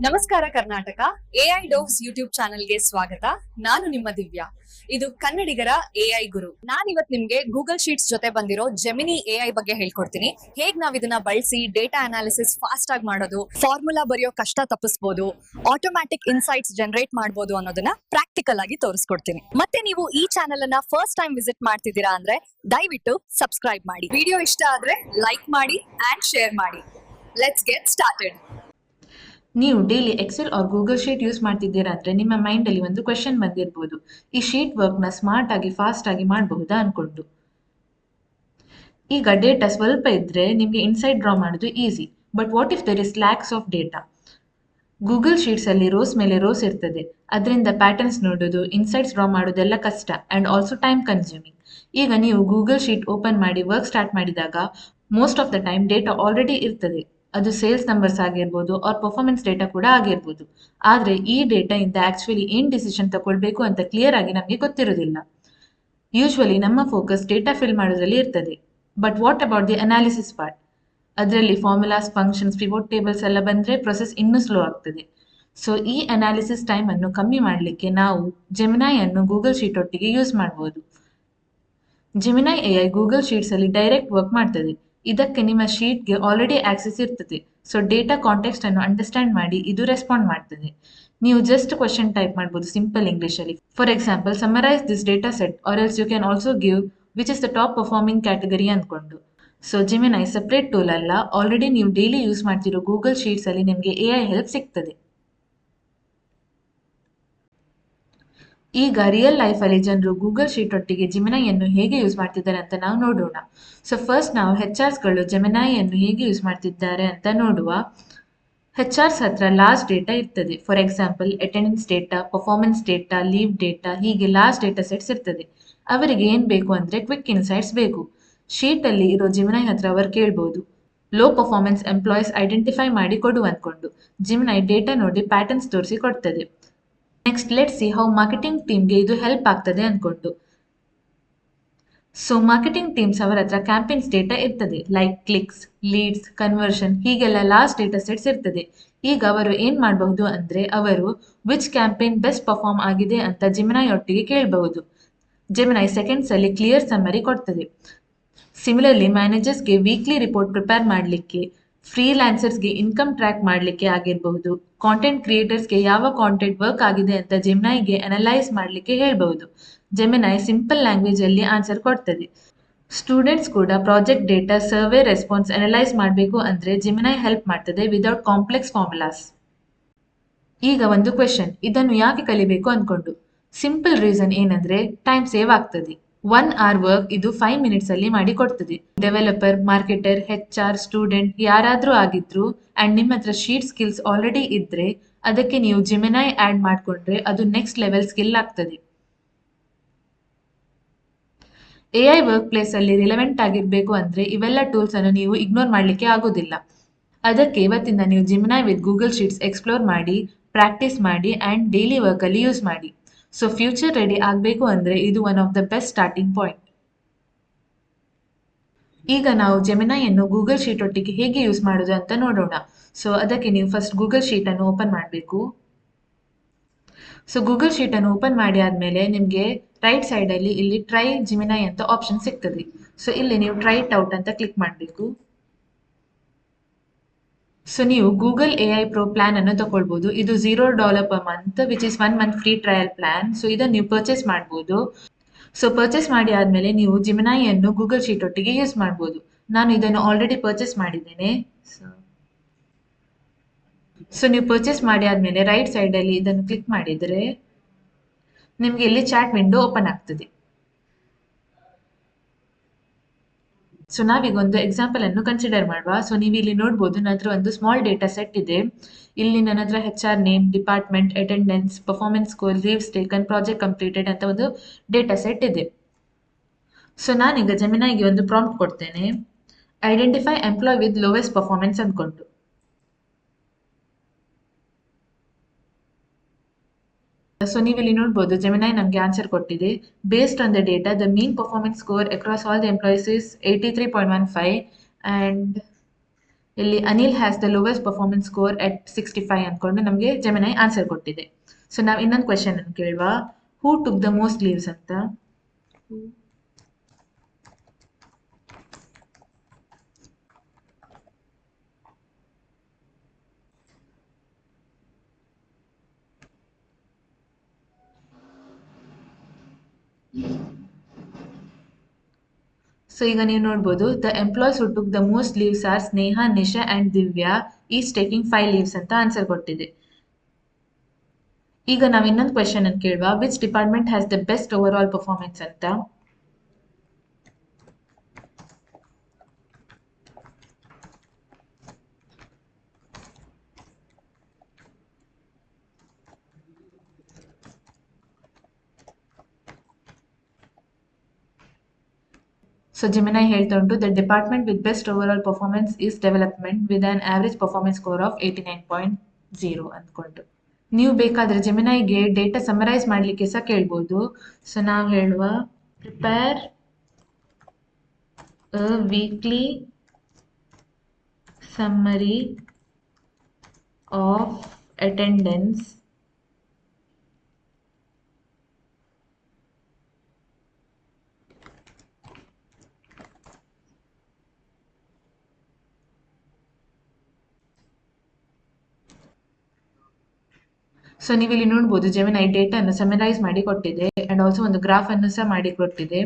ನಮಸ್ಕಾರ Karnataka. AI dose YouTube ಚಾನೆಲ್ಗೆ ಸ್ವಾಗತ. ನಾನು ನಿಮ್ಮ ದಿವ್ಯಾ. ಇದು ಕನ್ನಡಿಗರ ಎಐ ಗುರು. ನಾನಿವತ್ ನಿಮ್ಗೆ ಗೂಗಲ್ ಶೀಟ್ಸ್ ಜೊತೆ ಬಂದಿರೋ ಜೆಮಿನಿ ಎಐ ಬಗ್ಗೆ ಹೇಳ್ಕೊಡ್ತೀನಿ. ಹೇಗ್ ನಾವ್ ಇದನ್ನ ಬಳಸಿ ಡೇಟಾ ಅನಾಲಿಸಿಸ್ ಫಾಸ್ಟ್ ಆಗಿ ಮಾಡೋದು, ಫಾರ್ಮುಲಾ ಬರೆಯೋ ಕಷ್ಟ ತಪ್ಪಿಸಬಹುದು, ಆಟೋಮ್ಯಾಟಿಕ್ ಇನ್ಸೈಟ್ಸ್ ಜನರೇಟ್ ಮಾಡಬಹುದು ಅನ್ನೋದನ್ನ ಪ್ರಾಕ್ಟಿಕಲ್ ಆಗಿ ತೋರಿಸ್ಕೊಡ್ತೀನಿ. ಮತ್ತೆ ನೀವು ಈ ಚಾನೆಲ್ ಅನ್ನ ಫಸ್ಟ್ ಟೈಮ್ ವಿಸಿಟ್ ಮಾಡ್ತಿದ್ದೀರಾ ಅಂದ್ರೆ ದಯವಿಟ್ಟು ಸಬ್ಸ್ಕ್ರೈಬ್ ಮಾಡಿ. ವಿಡಿಯೋ ಇಷ್ಟ ಆದ್ರೆ ಲೈಕ್ ಮಾಡಿ ಅಂಡ್ ಶೇರ್ ಮಾಡಿ. Let's get started. ನೀವು daily Excel or Google sheet use ಮಾಡ್ತಿದ್ದೀರಾ ಅಂದ್ರೆ ನಿಮ್ಮ ಮೈಂಡಲ್ಲಿ ಒಂದು ಕ್ವೆಶನ್ ಬಂದಿರಬಹುದು, ಈ ಶೀಟ್ ವರ್ಕ್ನ ಸ್ಮಾರ್ಟ್ ಆಗಿ ಫಾಸ್ಟ್ ಆಗಿ ಮಾಡಬಹುದಾ ಅನ್ಕೊಂಡು. ಈಗ ಡೇಟಾ ಸ್ವಲ್ಪ ಇದ್ರೆ ನಿಮಗೆ ಇನ್ಸೈಟ್ ಡ್ರಾ ಮಾಡೋದು easy, but what if there is lacks of data? Google sheets ಅಲ್ಲಿ ರೋಸ್ ಮೇಲೆ ರೋಸ್ ಇರ್ತದೆ, ಅದರಿಂದ ಪ್ಯಾಟರ್ನ್ಸ್ ನೋಡೋದು, ಇನ್ಸೈಟ್ಸ್ ಡ್ರಾ ಮಾಡೋದೆಲ್ಲ ಕಷ್ಟ ಅಂಡ್ ಆಲ್ಸೋ ಟೈಮ್ ಕನ್ಸ್ಯೂಮಿಂಗ್. ಈಗ ನೀವು ಗೂಗಲ್ ಶೀಟ್ ಓಪನ್ ಮಾಡಿ ವರ್ಕ್ ಸ್ಟಾರ್ಟ್ ಮಾಡಿದಾಗ most of the time data already ಇರ್ತದೆ. ಅದು ಸೇಲ್ಸ್ ನಂಬರ್ಸ್ ಆಗಿರ್ಬೋದು ಆರ್ ಪರ್ಫಾರ್ಮೆನ್ಸ್ ಡೇಟಾ ಕೂಡ ಆಗಿರ್ಬೋದು. ಆದರೆ ಈ ಡೇಟಾ ಇಂದ ಆಕ್ಚುಲಿ ಏನ್ ಡಿಸಿಷನ್ ತಗೊಳ್ಬೇಕು ಅಂತ ಕ್ಲಿಯರ್ ಆಗಿ ನಮಗೆ ಗೊತ್ತಿರೋದಿಲ್ಲ. ಯೂಶ್ವಲಿ ನಮ್ಮ ಫೋಕಸ್ ಡೇಟಾ ಫಿಲ್ ಮಾಡೋದ್ರಲ್ಲಿ ಇರ್ತದೆ, but what about the analysis part? ಅದರಲ್ಲಿ ಫಾರ್ಮುಲಾಸ್, ಫಂಕ್ಷನ್ಸ್, ಪಿವೋಟ್ ಟೇಬಲ್ಸ್ ಎಲ್ಲ ಬಂದ್ರೆ ಪ್ರೊಸೆಸ್ ಇನ್ನೂ ಸ್ಲೋ ಆಗ್ತದೆ. ಸೊ ಈ ಅನಾಲಿಸಿಸ್ ಟೈಮ್ ಅನ್ನು ಕಮ್ಮಿ ಮಾಡಲಿಕ್ಕೆ ನಾವು ಜೆಮಿನೈ ಅನ್ನು ಗೂಗಲ್ ಶೀಟ್ ಒಟ್ಟಿಗೆ ಯೂಸ್ ಮಾಡಬಹುದು. ಜೆಮಿನೈ ಎಐ ಗೂಗಲ್ ಶೀಟ್ಸ್ ಅಲ್ಲಿ ಡೈರೆಕ್ಟ್ ವರ್ಕ್ ಮಾಡ್ತದೆ. ಇದಕ್ಕೆ ನಿಮ್ಮ ಶೀಟ್ಗೆ ಆಲ್ರೆಡಿ ಆಕ್ಸೆಸ್ ಇರ್ತದೆ. ಸೊ ಡೇಟಾ ಕಾಂಟೆಕ್ಸ್ಟ್ ಅನ್ನು ಅಂಡರ್ಸ್ಟ್ಯಾಂಡ್ ಮಾಡಿ ಇದು ರೆಸ್ಪಾಂಡ್ ಮಾಡ್ತದೆ. ನೀವು ಜಸ್ಟ್ ಕ್ವಶನ್ ಟೈಪ್ ಮಾಡ್ಬೋದು ಸಿಂಪಲ್ ಇಂಗ್ಲಿಷ್ ಅಲ್ಲಿ. For example, summarise this data set or else you can also give which is the top performing category ಅಂದ್ಕೊಂಡು. ಸೊ ಜೆಮಿನೈ ಸೆಪರೇಟ್ ಟೂಲ್ ಅಲ್ಲ, already ನೀವು ಡೈಲಿ ಯೂಸ್ ಮಾಡ್ತಿರೋ Google sheets ಅಲ್ಲಿ ನಿಮಗೆ AI help ಸಿಗ್ತದೆ. ಈಗ real life ಅಲ್ಲಿ ಜನರು ಗೂಗಲ್ ಶೀಟ್ ಒಟ್ಟಿಗೆ ಜೆಮಿನೈಯನ್ನು ಹೇಗೆ ಯೂಸ್ ಮಾಡ್ತಿದ್ದಾರೆ ಅಂತ ನಾವು ನೋಡೋಣ. ಸೊ ಫಸ್ಟ್ ನಾವು ಗಳು ಜೆಮಿನೈಯನ್ನು ಹೇಗೆ ಯೂಸ್ ಮಾಡ್ತಿದ್ದಾರೆ ಅಂತ ನೋಡುವ. ಹೆಚ್.ಆರ್ಸ್ ಹತ್ರ ಲಾಸ್ಟ್ ಡೇಟಾ ಇರ್ತದೆ. For example, attendance data, performance data, leave data, ಹೀಗೆ ಲಾಸ್ಟ್ ಡೇಟಾ ಸೆಟ್ಸ್ ಇರ್ತದೆ. ಅವರಿಗೆ ಏನ್ ಬೇಕು ಅಂದ್ರೆ ಕ್ವಿಕ್ ಇನ್ಸೈಟ್ಸ್ ಬೇಕು. ಶೀಟ್ ಅಲ್ಲಿ ಇರೋ ಜೆಮಿನೈ ಹತ್ರ ಅವರು ಕೇಳ್ಬೋದು, ಲೋ ಪರ್ಫಾರ್ಮೆನ್ಸ್ ಎಂಪ್ಲಾಯೀಸ್ ಐಡೆಂಟಿಫೈ ಮಾಡಿ ಕೊಡು ಅಂದ್ಕೊಂಡು. ಜೆಮಿನೈ ಡೇಟಾ ನೋಡಿ ಪ್ಯಾಟರ್ನ್ಸ್ ತೋರಿಸಿ ಕೊಡ್ತದೆ. Next let's see how marketing ಟೀಮ್ಗೆ ಇದು ಹೆಲ್ಪ್ ಆಗ್ತದೆ ಅಂದ್ಕೊಂಡು. ಸೊ ಮಾರ್ಕೆಟಿಂಗ್ ಟೀಮ್ಸ್ ಅವರ ಹತ್ರ ಕ್ಯಾಂಪೇನ್ಸ್ ಡೇಟಾ ಇರ್ತದೆ, ಲೈಕ್ ಕ್ಲಿಕ್ಸ್, ಲೀಡ್ಸ್, ಕನ್ವರ್ಷನ್, ಹೀಗೆಲ್ಲ ಲಾಸ್ಟ್ ಡೇಟಾ ಸೆಟ್ಸ್ ಇರ್ತದೆ. ಈಗ ಅವರು ಏನ್ ಮಾಡಬಹುದು ಅಂದ್ರೆ ಅವರು ವಿಚ್ ಕ್ಯಾಂಪೇನ್ ಬೆಸ್ಟ್ ಪರ್ಫಾರ್ಮ್ ಆಗಿದೆ ಅಂತ ಜೆಮಿನೈ ಒಟ್ಟಿಗೆ ಕೇಳಬಹುದು. ಜೆಮಿನೈ ಸೆಕೆಂಡ್ಸ್ ಅಲ್ಲಿ ಕ್ಲಿಯರ್ ಸಮ್ಮರಿ ಕೊಡ್ತದೆ. ಸಿಮಿಲರ್ಲಿ ಮ್ಯಾನೇಜರ್ಸ್ಗೆ ವೀಕ್ಲಿ ರಿಪೋರ್ಟ್ ಪ್ರಿಪೇರ್ ಮಾಡಲಿಕ್ಕೆ, ಫ್ರೀಲ್ಯಾನ್ಸರ್ಸ್ಗೆ ಇನ್ಕಮ್ ಟ್ರ್ಯಾಕ್ ಮಾಡಲಿಕ್ಕೆ ಆಗಿರಬಹುದು, ಕಾಂಟೆಂಟ್ ಕ್ರಿಯೇಟರ್ಸ್ಗೆ ಯಾವ ಕಾಂಟೆಂಟ್ ವರ್ಕ್ ಆಗಿದೆ ಅಂತ ಜೆಮಿನೈಗೆ ಅನಲೈಸ್ ಮಾಡಲಿಕ್ಕೆ ಹೇಳಬಹುದು. ಜೆಮಿನೈ ಸಿಂಪಲ್ ಲ್ಯಾಂಗ್ವೇಜ್ ಅಲ್ಲಿ ಆನ್ಸರ್ ಕೊಡ್ತದೆ. ಸ್ಟೂಡೆಂಟ್ಸ್ ಕೂಡ project data, survey response analyse ಮಾಡಬೇಕು ಅಂದ್ರೆ ಜೆಮಿನೈ ಹೆಲ್ಪ್ ಮಾಡ್ತದೆ ವಿದೌಟ್ ಕಾಂಪ್ಲೆಕ್ಸ್ ಫಾರ್ಮುಲಾಸ್. ಈಗ ಒಂದು ಕ್ವೆಶನ್, ಇದನ್ನು ಯಾಕೆ ಕಲಿಬೇಕು ಅನ್ಕೊಂಡು. ಸಿಂಪಲ್ ರೀಸನ್ ಏನಂದ್ರೆ ಟೈಮ್ ಸೇವ್ ಆಗ್ತದೆ. 1 hour ವರ್ಕ್ ಇದು 5 minutes ಅಲ್ಲಿ ಮಾಡಿ ಕೊಡ್ತದೆ. ಡೆವಲಪರ್, ಮಾರ್ಕೆಟರ್, ಹೆಚ್.ಆರ್, ಸ್ಟೂಡೆಂಟ್ ಯಾರಾದ್ರೂ ಆಗಿದ್ರು ಅಂಡ್ ನಿಮ್ಮ ಹತ್ರ ಶೀಟ್ ಸ್ಕಿಲ್ಸ್ ಆಲ್ರೆಡಿ ಇದ್ರೆ ಅದಕ್ಕೆ ನೀವು ಜೆಮಿನೈ ಆಡ್ ಮಾಡ್ಕೊಂಡ್ರೆ ಅದು ನೆಕ್ಸ್ಟ್ ಲೆವೆಲ್ ಸ್ಕಿಲ್ ಆಗ್ತದೆ. ಎಐ ವರ್ಕ್ ಪ್ಲೇಸ್ ಅಲ್ಲಿ ರಿಲೆವೆಂಟ್ ಆಗಿರ್ಬೇಕು ಅಂದ್ರೆ ಇವೆಲ್ಲ ಟೂಲ್ಸ್ ಅನ್ನು ನೀವು ಇಗ್ನೋರ್ ಮಾಡ್ಲಿಕ್ಕೆ ಆಗೋದಿಲ್ಲ. ಅದಕ್ಕೆ ಇವತ್ತಿಂದ ನೀವು ಜೆಮಿನೈ ವಿತ್ ಗೂಗಲ್ ಶೀಟ್ಸ್ ಎಕ್ಸ್ಪ್ಲೋರ್ ಮಾಡಿ, ಪ್ರಾಕ್ಟೀಸ್ ಮಾಡಿ ಅಂಡ್ ಡೈಲಿ ವರ್ಕ್ ಅಲ್ಲಿ ಯೂಸ್ ಮಾಡಿ. ಸೊ ಫ್ಯೂಚರ್ ರೆಡಿ ಆಗಬೇಕು ಅಂದ್ರೆ ಇದು one of the best starting point. ಈಗ ನಾವು ಜೆಮಿನೈಯನ್ನು ಗೂಗಲ್ ಶೀಟ್ ಒಟ್ಟಿಗೆ ಹೇಗೆ ಯೂಸ್ ಮಾಡೋದು ಅಂತ ನೋಡೋಣ. ಸೊ ಅದಕ್ಕೆ ನೀವು ಫಸ್ಟ್ ಗೂಗಲ್ ಶೀಟ್ ಅನ್ನು ಓಪನ್ ಮಾಡಬೇಕು. ಸೊ ಗೂಗಲ್ ಶೀಟ್ ಅನ್ನು ಓಪನ್ ಮಾಡಿ ಆದ್ಮೇಲೆ ನಿಮಗೆ ರೈಟ್ ಸೈಡ್ ಅಲ್ಲಿ ಇಲ್ಲಿ ಟ್ರೈ ಜೆಮಿನೈ ಅಂತ ಆಪ್ಷನ್ ಸಿಗ್ತದೆ. ಸೊ ಇಲ್ಲಿ ನೀವು ಟ್ರೈ ಇಟ್ ಔಟ್ ಅಂತ ಕ್ಲಿಕ್ ಮಾಡಬೇಕು. ಸೊ ನೀವು ಗೂಗಲ್ ಎಐ ಪ್ರೋ ಪ್ಲಾನ್ ಅನ್ನು ತಗೊಳ್ಬಹುದು. ಇದು $0 per month which is 1 month free trial plan. So ಇದನ್ನು ನೀವು ಪರ್ಚೇಸ್ ಮಾಡಬಹುದು. ಸೊ ಪರ್ಚೇಸ್ ಮಾಡಿ ಆದ್ಮೇಲೆ ನೀವು ಜೆಮಿನೈಯನ್ನು ಗೂಗಲ್ ಶೀಟ್ ಒಟ್ಟಿಗೆ ಯೂಸ್ ಮಾಡಬಹುದು. ನಾನು ಇದನ್ನು ಆಲ್ರೆಡಿ ಪರ್ಚೇಸ್ ಮಾಡಿದ್ದೇನೆ. ಸೊ ನೀವು ಪರ್ಚೇಸ್ ಮಾಡಿ ಆದ್ಮೇಲೆ ರೈಟ್ ಸೈಡ್ ಅಲ್ಲಿ ಇದನ್ನು ಕ್ಲಿಕ್ ಮಾಡಿದ್ರೆ ನಿಮ್ಗೆ ಇಲ್ಲಿ ಚಾಟ್ ವಿಂಡೋ ಓಪನ್ ಆಗ್ತದೆ. ಸೊ ನಾವೀಗ ಒಂದು ಎಕ್ಸಾಂಪಲ್ ಅನ್ನು ಕನ್ಸಿಡರ್ ಮಾಡುವ. ಸೊ ನೀವು ಇಲ್ಲಿ ನೋಡ್ಬೋದು, ನನ್ನ ಹತ್ರ ಒಂದು ಸ್ಮಾಲ್ ಡೇಟಾ ಸೆಟ್ ಇದೆ. ಇಲ್ಲಿ ನನ್ನ ಹತ್ರ HR name, department, attendance, performance score, leaves taken, project completed ಅಂತ ಒಂದು ಡೇಟಾ ಸೆಟ್ ಇದೆ. ಸೊ ನಾನೀಗ ಜೆಮಿನೈಗೆ ಒಂದು ಪ್ರಾಂಪ್ಟ್ ಕೊಡ್ತೇನೆ, identify employee with lowest performance ಅಂದ್ಕೊಂಡು. ಸೊ ನೀವು ಇಲ್ಲಿ ನೋಡ್ಬೋದು ಜೆಮಿನೈ ನಮಗೆ ಆನ್ಸರ್ ಕೊಟ್ಟಿದೆ. Based on the data the mean performance score across all the employees is 83.15 and ಇಲ್ಲಿ Anil has the lowest performance score at 65 ಅಂದ್ಕೊಂಡು ನಮಗೆ ಜೆಮಿನೈ ಆನ್ಸರ್ ಕೊಟ್ಟಿದೆ. ಸೊ ನಾವು ಇನ್ನೊಂದು ಕ್ವೆಶನ್ ಅನ್ನು ಕೇಳುವ, who took the most leaves ಅಂತ. ಸೊ ಈಗ ನೀವು ನೋಡ್ಬೋದು, the employees who took the most leaves are Sneha, Nisha and Divya is taking 5 leaves ಅಂತ ಆನ್ಸರ್ ಕೊಟ್ಟಿದೆ. ಈಗ ನಾವು ಇನ್ನೊಂದು ಕ್ವೆಶನ್ ಅನ್ನು ಕೇಳುವ, which department has the best overall performance ಅಂತ. ಸೊ ಜಿಮಿನೈ ಹೇಳ್ತಾ ಉಂಟು, the department with best overall performance is development with an average performance score of 89.0 ಅಂದ್ಕೊಂಡು. ನೀವು ಬೇಕಾದರೆ ಜೆಮಿನೈಗೆ ಡೇಟಾ ಸಮರೈಸ್ ಮಾಡಲಿಕ್ಕೆ ಸಹ ಕೇಳ್ಬೋದು. ಸೊ ನಾವು ಹೇಳುವ, prepare a weekly summary of attendance so ನೀವು ಇಲ್ಲಿ ನೋಡ್ಬೋದು, ಜೆಮಿನೈ ಡೇಟಾ ಅನ್ನು ಸಮರೈಸ್ ಮಾಡಿ ಕೊಟ್ಟಿದೆ ಅಂಡ್ ಆಲ್ಸೋ ಒಂದು ಗ್ರಾಫ್ ಅನ್ನು ಸಹ ಮಾಡಿ ಕೊಟ್ಟಿದೆ.